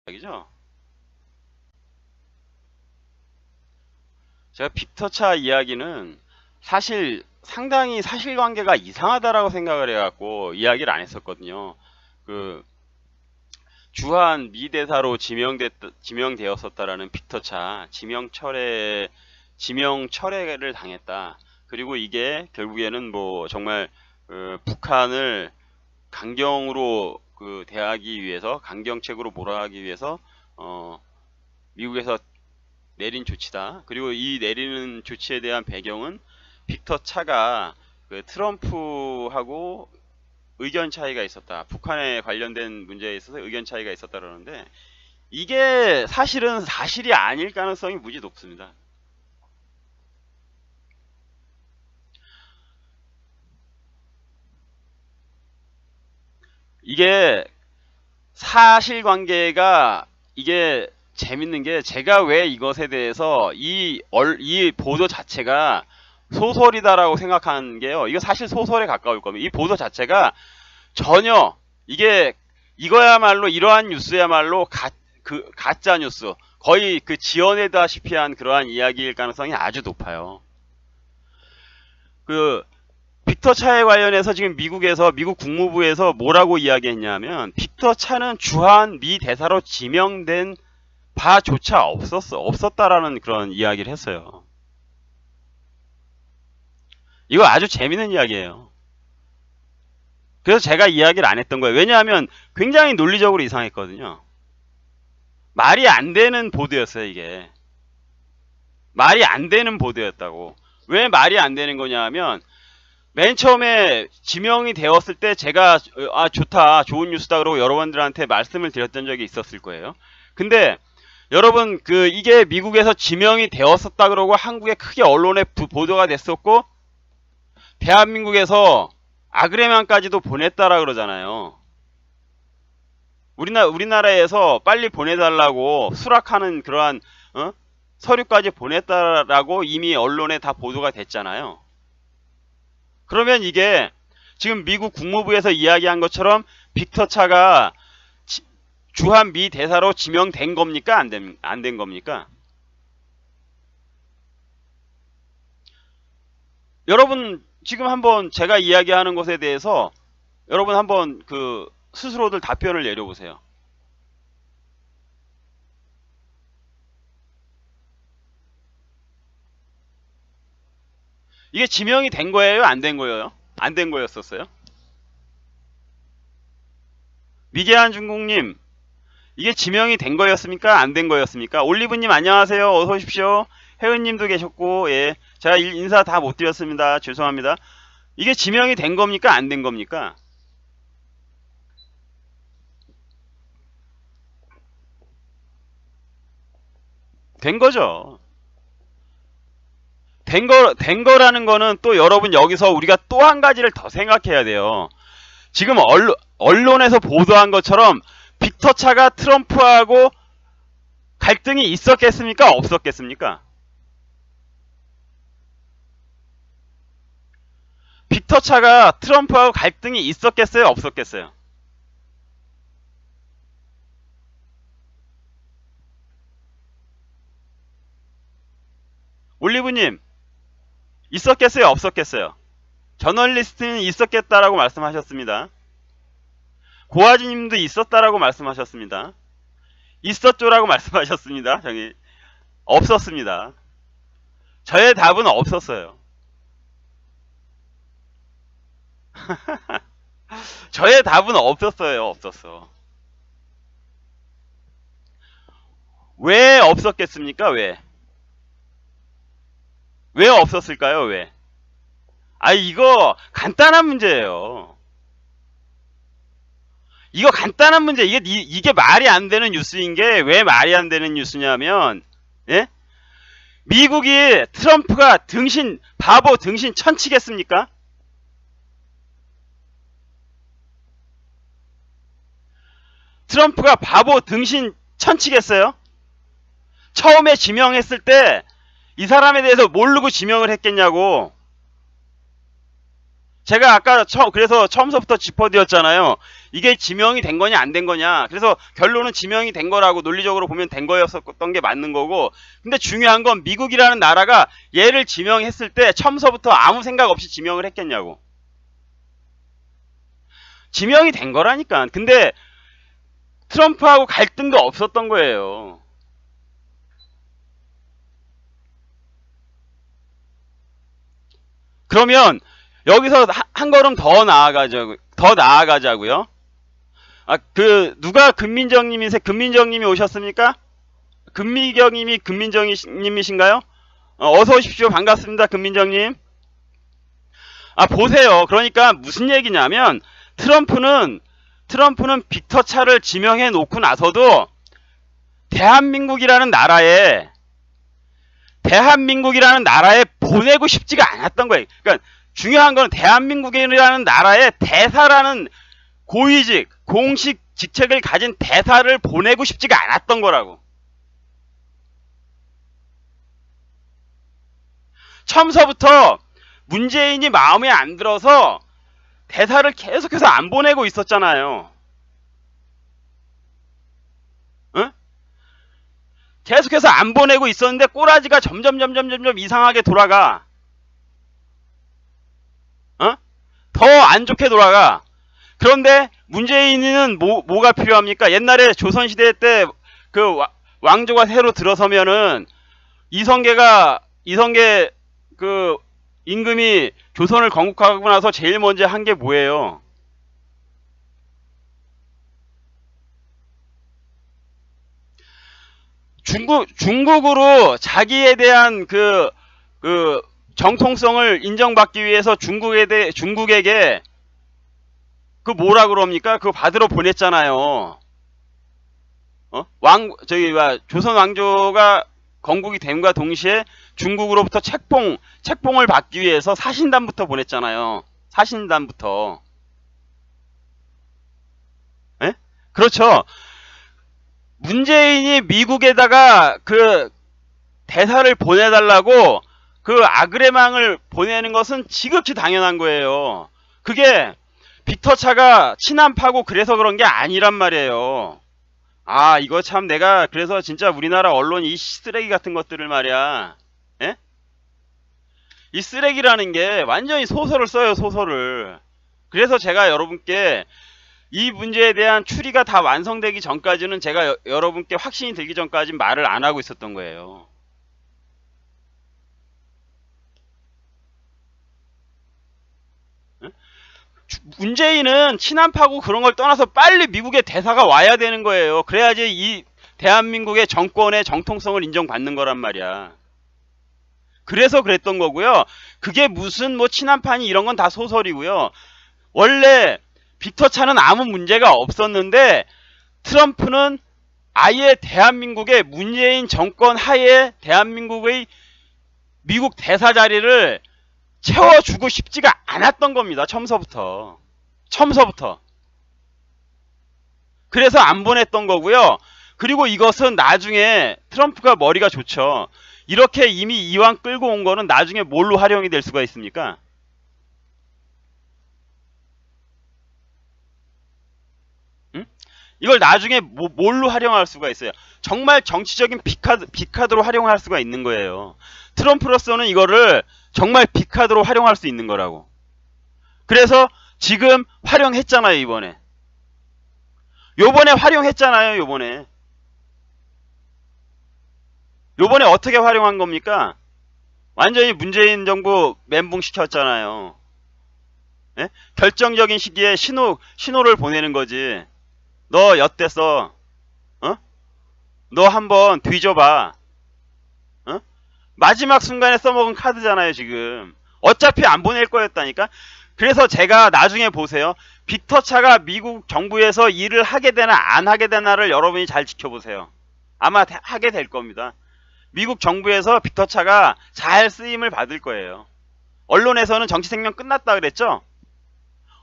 이야기죠. 제가 빅터차 이야기는 사실 상당히 사실관계가 이상하다라고 생각을 해갖고 이야기를 안 했었거든요. 그 주한 미대사로 지명되었었다라는 빅터차 지명 철회를 당했다. 그리고 이게 결국에는 뭐 정말 북한을 강경으로 대하기 위해서, 강경책으로 몰아가기 위해서 미국에서 내린 조치다. 그리고 이 내리는 조치에 대한 배경은 빅터 차가 트럼프하고 의견 차이가 있었다. 북한에 관련된 문제에 있어서 의견 차이가 있었다 그러는데, 이게 사실은 사실이 아닐 가능성이 무지 높습니다. 이게 사실관계가, 이게 재밌는 게, 제가 왜 이것에 대해서 이 보도 자체가 소설이다라고 생각한 게요. 이거 사실 소설에 가까울 겁니다. 이 보도 자체가 전혀, 이거야말로, 이러한 뉴스야말로 가짜 뉴스, 거의 지어내다시피 한 그러한 이야기일 가능성이 아주 높아요. 빅터 차에 관련해서 지금 미국 국무부에서 뭐라고 이야기했냐면, 빅터 차는 주한 미 대사로 지명된 바조차 없었다라는 그런 이야기를 했어요. 이거 아주 재밌는 이야기예요. 그래서 제가 이야기를 안 했던 거예요. 왜냐하면 굉장히 논리적으로 이상했거든요. 말이 안 되는 보도였어요, 이게. 말이 안 되는 보도였다고. 왜 말이 안 되는 거냐 하면, 맨 처음에 지명이 되었을 때 제가 좋다, 좋은 뉴스다 그러고 여러분들한테 말씀을 드렸던 적이 있었을 거예요. 근데 여러분, 이게 미국에서 지명이 되었었다 그러고 한국에 크게 언론에 보도가 됐었고, 대한민국에서 아그레만까지도 보냈다라 그러잖아요. 우리나라에서 빨리 보내달라고 수락하는 그러한 서류까지 보냈다라고 이미 언론에 다 보도가 됐잖아요. 그러면 이게 지금 미국 국무부에서 이야기한 것처럼 빅터 차가 주한 미 대사로 지명된 겁니까? 안 된 겁니까? 여러분, 지금 한번 제가 이야기하는 것에 대해서 여러분 한번 스스로들 답변을 내려보세요. 이게 지명이 된 거예요? 안 된 거예요? 안 된 거였었어요? 미개한 중국님, 이게 지명이 된 거였습니까? 안 된 거였습니까? 올리브님 안녕하세요. 어서 오십시오. 혜은님도 계셨고, 예, 제가 인사 다 못 드렸습니다. 죄송합니다. 이게 지명이 된 겁니까? 안 된 겁니까? 된 거죠. 된 거라는 거는 또 여러분, 여기서 우리가 또 한 가지를 더 생각해야 돼요. 지금 언론에서 보도한 것처럼 빅터 차가 트럼프하고 갈등이 있었겠습니까? 없었겠습니까? 빅터 차가 트럼프하고 갈등이 있었겠어요? 없었겠어요? 올리브님, 있었겠어요? 없었겠어요? 저널리스트는 있었겠다라고 말씀하셨습니다. 고아지님도 있었다라고 말씀하셨습니다. 있었죠라고 말씀하셨습니다. 저기 없었습니다. 저의 답은 없었어요. 저의 답은 없었어요. 없었어. 왜 없었겠습니까? 왜 없었을까요? 왜? 이거 간단한 문제예요. 이거 간단한 문제. 이게 말이 안 되는 뉴스인 게, 왜 말이 안 되는 뉴스냐면, 예? 미국이 트럼프가 바보 등신 천치겠습니까? 트럼프가 바보 등신 천치겠어요? 처음에 지명했을 때 이 사람에 대해서 모르고 지명을 했겠냐고. 제가 아까 그래서 처음서부터 짚어드렸잖아요. 이게 지명이 된 거냐 안 된 거냐. 그래서 결론은 지명이 된 거라고 논리적으로 보면 된 거였던 게 맞는 거고, 근데 중요한 건 미국이라는 나라가 얘를 지명했을 때 처음서부터 아무 생각 없이 지명을 했겠냐고. 지명이 된 거라니까. 근데 트럼프하고 갈등도 없었던 거예요. 그러면 여기서 한 걸음 더 나아가자고요. 누가 금민정님이 오셨습니까? 금민정님이신가요? 어서 오십시오. 반갑습니다. 금민정님. 보세요. 그러니까 무슨 얘기냐면, 트럼프는 빅터 차를 지명해 놓고 나서도 대한민국이라는 나라에 보내고 싶지가 않았던 거예요. 그러니까 중요한 건 대한민국이라는 나라에 대사라는 고위직, 공식 직책을 가진 대사를 보내고 싶지가 않았던 거라고. 처음서부터 문재인이 마음에 안 들어서 대사를 계속해서 안 보내고 있었잖아요. 응? 계속해서 안 보내고 있었는데 꼬라지가 점점 이상하게 돌아가. 더 안 좋게 돌아가. 그런데 문재인은 뭐가 필요합니까? 옛날에 조선시대 때 그 왕조가 새로 들어서면은 이성계 그 임금이 조선을 건국하고 나서 제일 먼저 한 게 뭐예요? 중국으로 자기에 대한 그 정통성을 인정받기 위해서 중국에게 그 뭐라 그럽니까? 그거 받으러 보냈잖아요. 조선 왕조가 건국이 됨과 동시에 중국으로부터 책봉을 받기 위해서 사신단부터 보냈잖아요. 사신단부터. 예? 그렇죠. 문재인이 미국에다가 그 대사를 보내달라고 그 아그레망을 보내는 것은 지극히 당연한 거예요. 그게 빅터 차가 친한파고 그래서 그런 게 아니란 말이에요. 이거 참 내가 그래서 진짜 우리나라 언론 이 쓰레기 같은 것들을 말이야. 예? 이 쓰레기라는 게 완전히 소설을 써요, 소설을. 그래서 제가 여러분께 이 문제에 대한 추리가 다 완성되기 전까지는 제가 여러분께 확신이 들기 전까지 말을 안 하고 있었던 거예요. 문재인은 친한파고 그런 걸 떠나서 빨리 미국의 대사가 와야 되는 거예요. 그래야지 이 대한민국의 정권의 정통성을 인정받는 거란 말이야. 그래서 그랬던 거고요. 그게 무슨 뭐 친한파니 이런 건 다 소설이고요. 원래 빅터 차는 아무 문제가 없었는데 트럼프는 아예 대한민국의 문재인 정권 하에 대한민국의 미국 대사 자리를 채워주고 싶지가 않았던 겁니다. 처음서부터. 그래서 안 보냈던 거고요. 그리고 이것은 나중에 트럼프가 머리가 좋죠. 이렇게 이미 이왕 끌고 온 거는 나중에 뭘로 활용이 될 수가 있습니까? 응? 이걸 나중에 뭘로 활용할 수가 있어요? 정말 정치적인 빅카드로 활용할 수가 있는 거예요. 트럼프로서는 이거를 정말 빅카드로 활용할 수 있는 거라고. 그래서 지금 활용했잖아요, 이번에. 요번에 활용했잖아요, 요번에 어떻게 활용한 겁니까? 완전히 문재인 정부 멘붕 시켰잖아요. 예? 결정적인 시기에 신호를 보내는 거지. 너 엿됐어. 너 한번 뒤져봐. 마지막 순간에 써먹은 카드잖아요, 지금. 어차피 안 보낼 거였다니까. 그래서 제가 나중에 보세요. 빅터 차가 미국 정부에서 일을 하게 되나 안 하게 되나를 여러분이 잘 지켜보세요. 아마 하게 될 겁니다. 미국 정부에서 빅터 차가 잘 쓰임을 받을 거예요. 언론에서는 정치 생명 끝났다 그랬죠?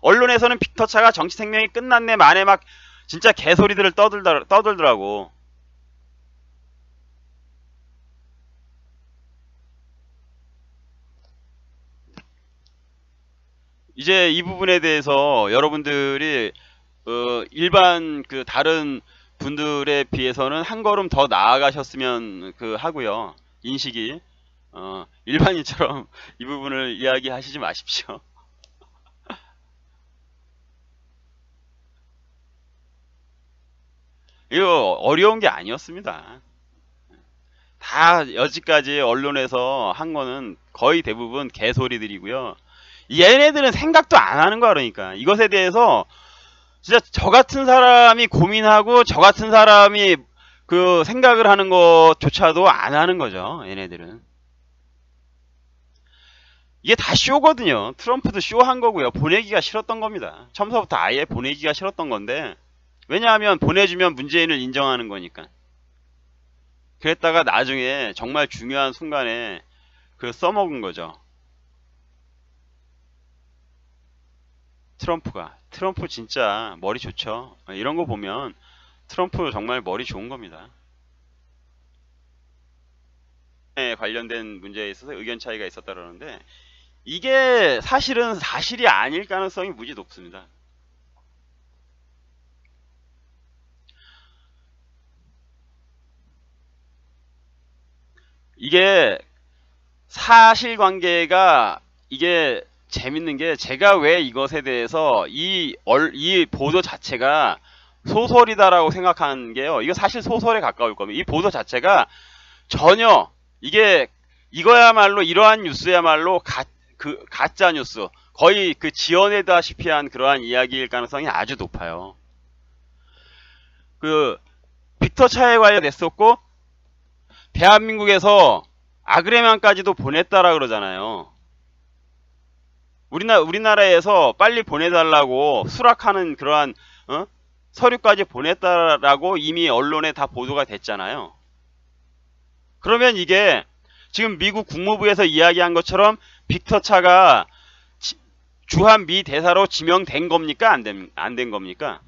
언론에서는 빅터 차가 정치 생명이 끝났네 만에 막 진짜 개소리들을 떠들더라고. 이제 이 부분에 대해서 여러분들이 일반 그 다른 분들에 비해서는 한 걸음 더 나아가셨으면 하고요. 인식이 일반인처럼 이 부분을 이야기하시지 마십시오. 이거 어려운 게 아니었습니다. 다 여지까지 언론에서 한 거는 거의 대부분 개소리들이고요. 얘네들은 생각도 안 하는 거야. 그러니까 이것에 대해서 진짜 저 같은 사람이 고민하고 저 같은 사람이 그 생각을 하는 것조차도 안 하는 거죠. 얘네들은. 이게 다 쇼거든요. 트럼프도 쇼한 거고요. 보내기가 싫었던 겁니다. 처음부터 아예 보내기가 싫었던 건데, 왜냐하면 보내주면 문재인을 인정하는 거니까. 그랬다가 나중에 정말 중요한 순간에 써먹은 거죠. 트럼프 진짜 머리 좋죠. 이런 거 보면 트럼프 정말 머리 좋은 겁니다. 관련된 문제에 있어서 의견 차이가 있었다 그러는데, 이게 사실은 사실이 아닐 가능성이 무지 높습니다. 이게 사실관계가, 이게 재밌는 게, 제가 왜 이것에 대해서 이 보도 자체가 소설이다라고 생각한 게요. 이거 사실 소설에 가까울 겁니다. 이 보도 자체가 전혀, 이거야말로, 이러한 뉴스야말로 가짜 뉴스, 거의 지어내다시피 한 그러한 이야기일 가능성이 아주 높아요. 빅터 차에 관련됐었고, 대한민국에서 아그레만까지도 보냈다라 그러잖아요. 우리나라에서 빨리 보내달라고 수락하는 그러한 서류까지 보냈다라고 이미 언론에 다 보도가 됐잖아요. 그러면 이게 지금 미국 국무부에서 이야기한 것처럼 빅터 차가 주한 미 대사로 지명된 겁니까? 안 된 겁니까?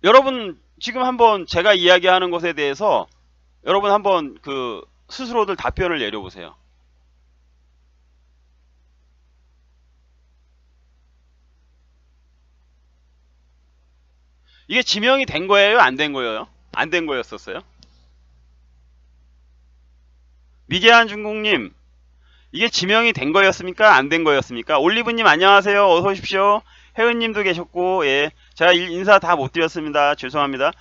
여러분 지금 한번 제가 이야기하는 것에 대해서 여러분 한번 스스로들 답변을 내려보세요. 이게 지명이 된 거예요? 안 된 거예요? 안 된 거였었어요? 미개한 중국님, 이게 지명이 된 거였습니까? 안 된 거였습니까? 올리브님 안녕하세요. 어서 오십시오. 혜은님도 계셨고, 예, 제가 인사 다 못 드렸습니다. 죄송합니다.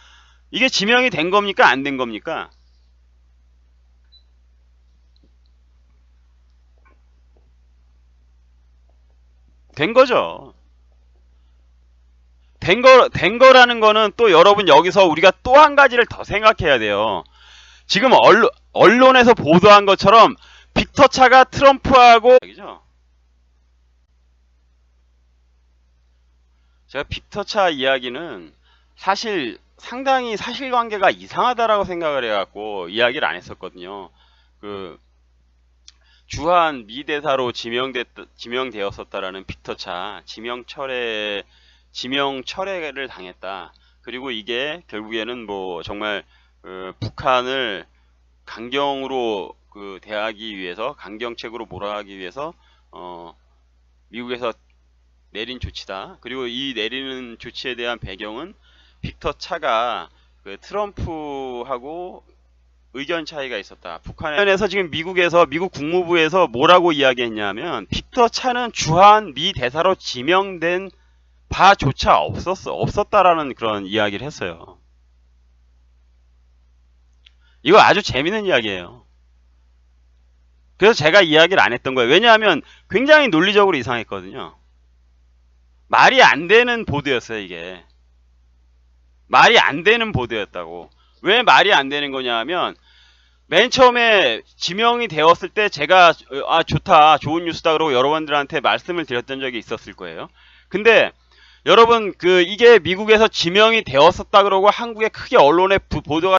이게 지명이 된 겁니까? 안 된 겁니까? 된 거죠. 된 거라는 거는 또 여러분 여기서 우리가 또 한 가지를 더 생각해야 돼요. 지금 언론에서 보도한 것처럼 빅터 차가 트럼프하고, 제가 빅터 차 이야기는 사실 상당히 사실관계가 이상하다라고 생각을 해갖고 이야기를 안 했었거든요. 주한 미 대사로 지명되었었다라는 빅터 차 지명 철회를 당했다. 그리고 이게 결국에는 정말 북한을 강경으로 대하기 위해서, 강경책으로 몰아가기 위해서 미국에서 내린 조치다. 그리고 이 내리는 조치에 대한 배경은 빅터 차가 트럼프하고 의견 차이가 있었다. 북한에서 지금 미국 국무부에서 뭐라고 이야기했냐면, 빅터 차는 주한 미 대사로 지명된 바조차 없었다라는 그런 이야기를 했어요. 이거 아주 재밌는 이야기예요. 그래서 제가 이야기를 안 했던 거예요. 왜냐하면 굉장히 논리적으로 이상했거든요. 말이 안 되는 보도였어요. 이게 말이 안 되는 보도였다고. 왜 말이 안 되는 거냐 하면, 맨 처음에 지명이 되었을 때 제가 좋다, 좋은 뉴스다 그러고 여러분들한테 말씀을 드렸던 적이 있었을 거예요. 근데 여러분 이게 미국에서 지명이 되었었다 그러고 한국에 크게 언론에 보도가